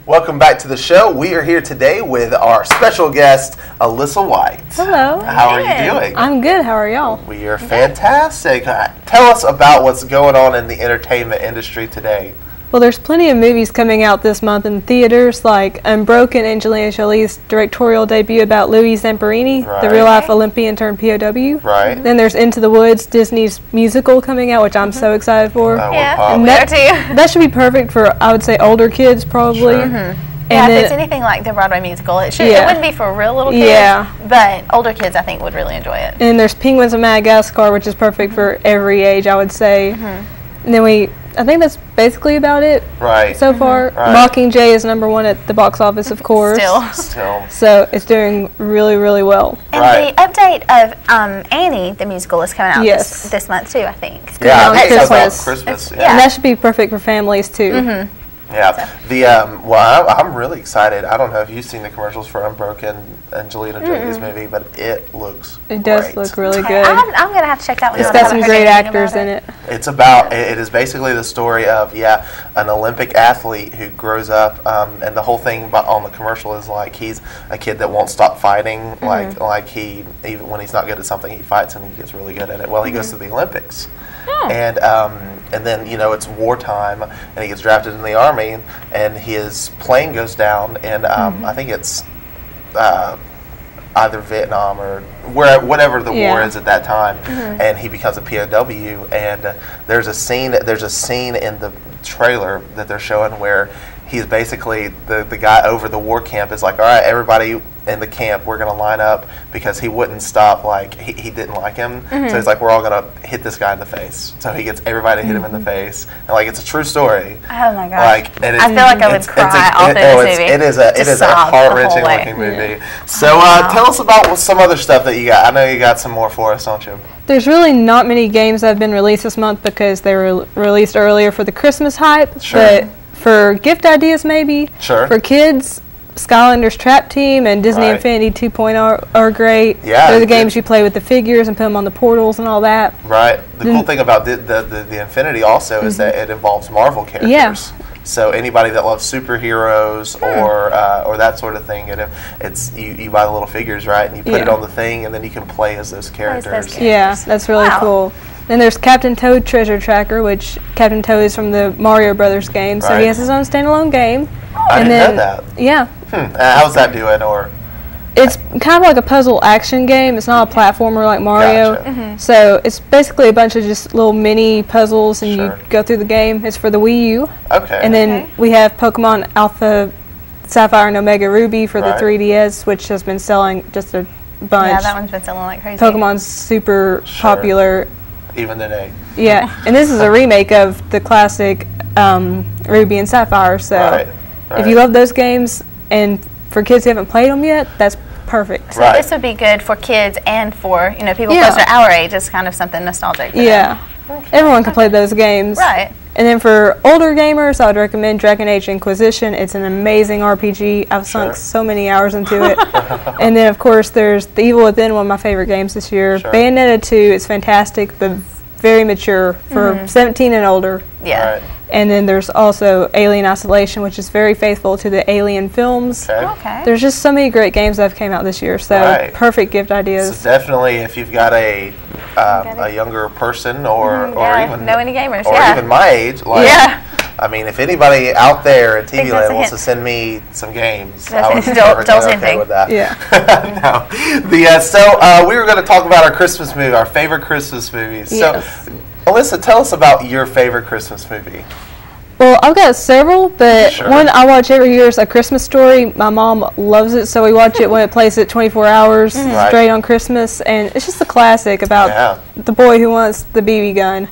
Welcome back to the show. We are here today with our special guest, Alyssa White. Hello. How are you doing? I'm good. How are y'all? We are fantastic. Tell us about what's going on in the entertainment industry today. Well, there's plenty of movies coming out this month in theaters, like Unbroken, Angelina Jolie's directorial debut about Louis Zamperini, the real-life Olympian turned POW. Right. Then there's Into the Woods, Disney's musical coming out, which I'm so excited for. Yeah, we are too. That should be perfect for, I would say, older kids probably. Sure. And if it's anything like the Broadway musical, it should. Yeah. It wouldn't be for real little kids, but older kids I think would really enjoy it. And there's Penguins of Madagascar, which is perfect for every age, I would say. And then I think that's basically about it so far. Mockingjay is #1 at the box office, of course. Still. So it's doing really, really well. And the update of Annie, the musical, is coming out this month too, I think. Yeah, I think it's Christmas. And that should be perfect for families too. Yeah, well, I'm really excited. I don't know if you've seen the commercials for Unbroken, Angelina Jolie's movie, but it looks It does great. look really good. I'm going to have to check that one out. It's got some great actors in it. It's about, it is basically the story of, an Olympic athlete who grows up, and the whole thing on the commercial is like he's a kid that won't stop fighting, like he, even when he's not good at something, he fights and he gets really good at it. Well, he goes to the Olympics. And then, it's wartime, and he gets drafted in the Army, and his plane goes down, and I think it's either Vietnam or whatever the war is at that time, and he becomes a POW, and there's a scene in the trailer that they're showing where he's basically, the guy over the war camp is like, all right, everybody in the camp, we're going to line up, because he wouldn't stop, like, he didn't like him, so he's like, we're all going to hit this guy in the face. So he gets everybody to hit him in the face, and, like, it's a true story. Oh, my gosh. Like, I feel like I would cry all through this movie. It is a heart-wrenching looking movie. So tell us about some other stuff that you got. I know you got some more for us, don't you? There's really not many games that have been released this month because they were released earlier for the Christmas hype, but for gift ideas maybe, for kids, Skylanders Trap Team and Disney Infinity 2.0 are great. Yeah, they're the games you play with the figures and put them on the portals and all that. Right. The cool thing about the Infinity also is that it involves Marvel characters. Yeah. So anybody that loves superheroes or that sort of thing, it's you buy the little figures, right, and you put it on the thing, and then you can play as those characters. Yeah, that's really cool. Then there's Captain Toad Treasure Tracker, which Captain Toad is from the Mario Brothers game, so he has his own standalone game. I didn't know that. Yeah. How's that doing? Or it's kind of like a puzzle action game. It's not a platformer like Mario. Gotcha. So it's basically a bunch of just little mini puzzles, and you go through the game. It's for the Wii U. Okay. And then we have Pokemon Alpha Sapphire and Omega Ruby for the 3DS, which has been selling just a bunch. Yeah, that one's been selling like crazy. Pokemon's super popular. Even today. Yeah, and this is a remake of the classic Ruby and Sapphire, so if you love those games, and for kids who haven't played them yet, that's perfect. So this would be good for kids and for people close to our age. It's kind of something nostalgic for them. Everyone can play those games. Right. And then for older gamers, I would recommend Dragon Age Inquisition. It's an amazing RPG. I've sunk so many hours into it. And then, of course, there's The Evil Within, one of my favorite games this year. Bayonetta 2 is fantastic, but very mature for 17 and older. Yeah. And then there's also Alien Isolation, which is very faithful to the Alien films. Okay. There's just so many great games that have came out this year, so perfect gift ideas. So definitely, if you've got a younger person or even know any gamers, or even my age, I mean, if anybody out there at TV Land wants to send me some games, I would be okay with that. Yeah. No. So we were going to talk about our Christmas movie, our favorite Christmas movies. Yes. So, Alyssa, tell us about your favorite Christmas movie. Well, I've got several, but one I watch every year is A Christmas Story. My mom loves it, so we watch it when it plays at 24 hours straight on Christmas, and it's just a classic about the boy who wants the BB gun.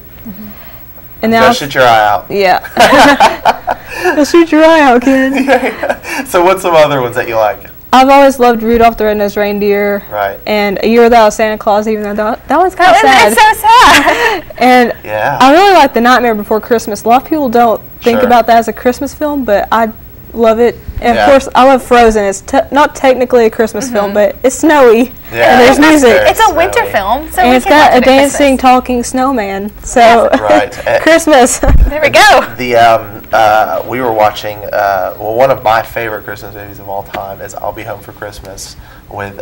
And now shoot your eye out. Yeah. You'll shoot your eye out, kid. So what's some other ones that you like? I've always loved Rudolph the Red-Nosed Reindeer. Right. And A Year Without Santa Claus, even though that one's kind of sad. It's so sad. And I really like The Nightmare Before Christmas. A lot of people don't think about that as a Christmas film, but I love it. And of course, I love Frozen. It's not technically a Christmas film, but it's snowy. Yeah, and there's music. It's a winter film, so and we it's can got watch a it at dancing, Christmas. talking snowman. So Right. Christmas. There we go. we were watching, one of my favorite Christmas movies of all time is I'll Be Home for Christmas with,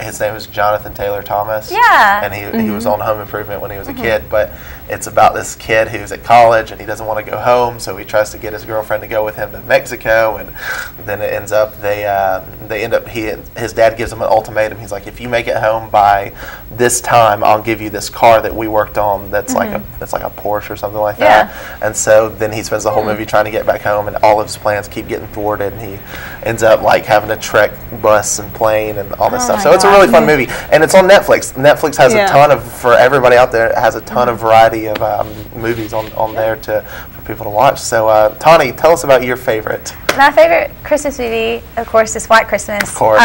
his name is Jonathan Taylor Thomas. Yeah. And he was on Home Improvement when he was a kid, but it's about this kid who's at college and he doesn't want to go home, so he tries to get his girlfriend to go with him to Mexico, and then it ends up his dad gives him an ultimatum. He's like, if you make it home by this time, I'll give you this car that we worked on that's like a Porsche or something like that. And so then he spends the whole movie trying to get back home, and all of his plans keep getting thwarted, and he ends up like having to trek bus and plane and all this stuff. So it's a really fun movie, and it's on Netflix. Netflix has a ton of, for everybody out there, it has a ton of variety of movies on there for people to watch. So Tawny, tell us about your favorite. My favorite Christmas movie, of course, is White Christmas. Of course.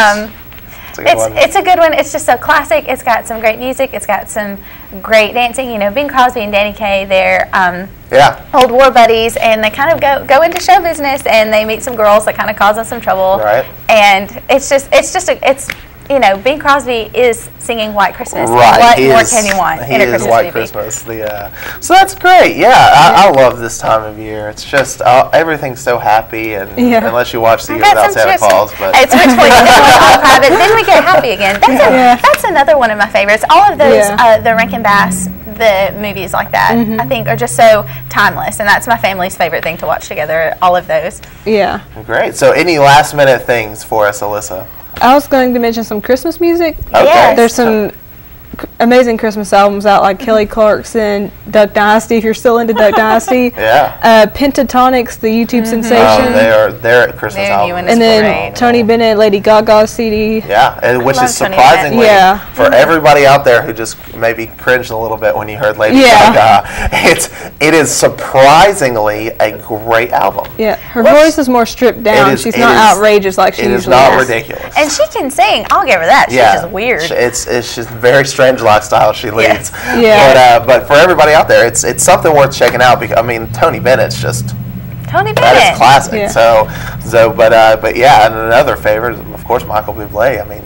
It's a good one. It's just a classic. It's got some great music. It's got some great dancing. You know, Bing Crosby and Danny Kaye, they're old war buddies, and they kind of go into show business, and they meet some girls that kind of cause them some trouble. Right. And it's you know, Bing Crosby is singing White Christmas. Right. What more can you want in a Christmas White movie? Christmas. So that's great. Yeah, I love this time of year. It's just everything's so happy, and unless you watch The Year Without Santa Claus, but it's all private. Then we get happy again. That's another one of my favorites. All of those, the Rankin Bass, the movies like that, I think are just so timeless, and that's my family's favorite thing to watch together. All of those. Yeah. Great. So any last minute things for us, Alyssa? I was going to mention some Christmas music. Okay. Yes. There's some amazing Christmas albums out, like Kelly Clarkson, Duck Dynasty, if you're still into Duck Dynasty. Pentatonics, the YouTube sensation. They're at Christmas albums. And then Tony Bennett, Lady Gaga's CD. Yeah, which is surprisingly, for everybody out there who just maybe cringed a little bit when you heard Lady Gaga, it is surprisingly a great album. Yeah, her voice is more stripped down. She's not outrageous like she usually is. It is not ridiculous. And she can sing. I'll give her that. She's just weird. It's just very strange lifestyle she leads. But for everybody out there, it's something worth checking out, because I mean, Tony Bennett's just that is classic. But and another favorite, of course, Michael Bublé. I mean,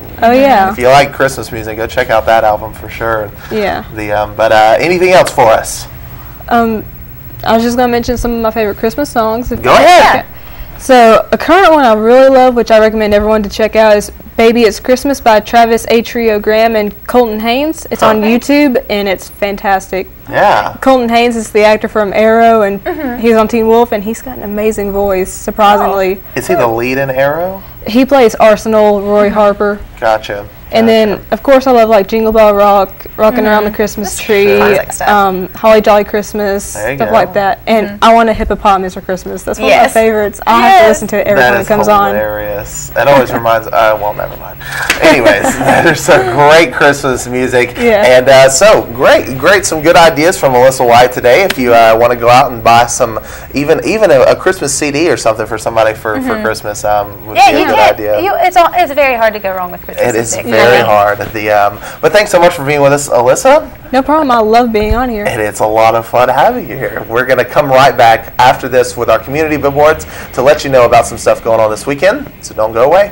if you like Christmas music, go check out that album for sure. But anything else for us? I was just gonna mention some of my favorite Christmas songs. Go ahead. So a current one I really love, which I recommend everyone to check out, is Baby It's Christmas by Travis A. Trio Graham and Colton Haynes. It's on YouTube, and it's fantastic. Yeah. Colton Haynes is the actor from Arrow, and he's on Teen Wolf, and he's got an amazing voice, surprisingly. Is he the lead in Arrow? He plays Arsenal, Roy Harper. Gotcha. And then, of course, I love like Jingle Bell Rock, Rockin' Around the Christmas Tree, Holly Jolly Christmas, stuff like that. And I Want a Hippopotamus for Christmas. That's one of my favorites. I have to listen to it every time it comes on. That is hilarious. That always reminds. Well, never mind. Anyways, there's some great Christmas music, and so great, some good ideas from Alyssa White today. If you want to go out and buy some, even a Christmas CD or something for somebody for Christmas, would be a good idea. It's very hard to go wrong with Christmas music. It is very hard. But thanks so much for being with us, Alyssa. No problem. I love being on here. And it's a lot of fun having you here. We're going to come right back after this with our community billboards to let you know about some stuff going on this weekend. So don't go away.